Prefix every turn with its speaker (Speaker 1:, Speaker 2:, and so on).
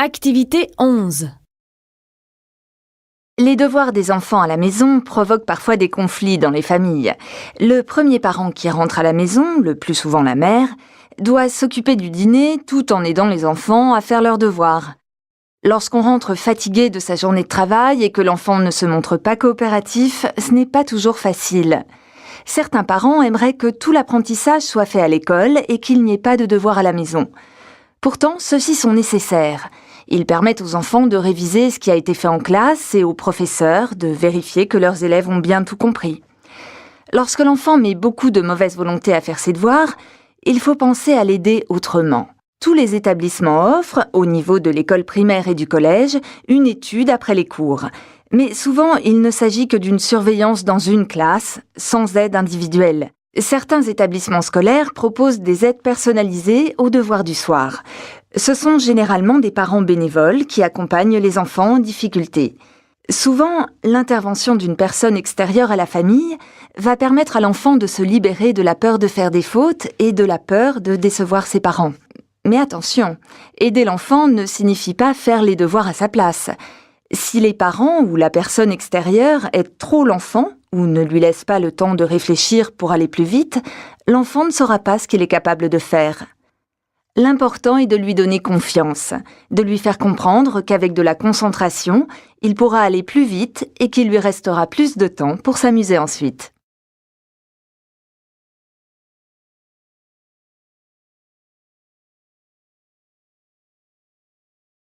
Speaker 1: Activité 11.
Speaker 2: Les devoirs des enfants à la maison provoquent parfois des conflits dans les familles. Le premier parent qui rentre à la maison, le plus souvent la mère, doit s'occuper du dîner tout en aidant les enfants à faire leurs devoirs. Lorsqu'on rentre fatigué de sa journée de travail et que l'enfant ne se montre pas coopératif, ce n'est pas toujours facile. Certains parents aimeraient que tout l'apprentissage soit fait à l'école et qu'il n'y ait pas de devoirs à la maison. Pourtant, ceux-ci sont nécessaires. Ils permettent aux enfants de réviser ce qui a été fait en classe et aux professeurs de vérifier que leurs élèves ont bien tout compris. Lorsque l'enfant met beaucoup de mauvaise volonté à faire ses devoirs, il faut penser à l'aider autrement. Tous les établissements offrent, au niveau de l'école primaire et du collège, une étude après les cours. Mais souvent, il ne s'agit que d'une surveillance dans une classe, sans aide individuelle. Certains établissements scolaires proposent des aides personnalisées aux devoirs du soir. Ce sont généralement des parents bénévoles qui accompagnent les enfants en difficulté. Souvent, l'intervention d'une personne extérieure à la famille va permettre à l'enfant de se libérer de la peur de faire des fautes et de la peur de décevoir ses parents. Mais attention, aider l'enfant ne signifie pas faire les devoirs à sa place. Si les parents ou la personne extérieure aident trop l'enfant ou ne lui laissent pas le temps de réfléchir pour aller plus vite, l'enfant ne saura pas ce qu'il est capable de faire. L'important est de lui donner confiance, de lui faire comprendre qu'avec de la concentration, il pourra aller plus vite et qu'il lui restera plus de temps pour s'amuser ensuite.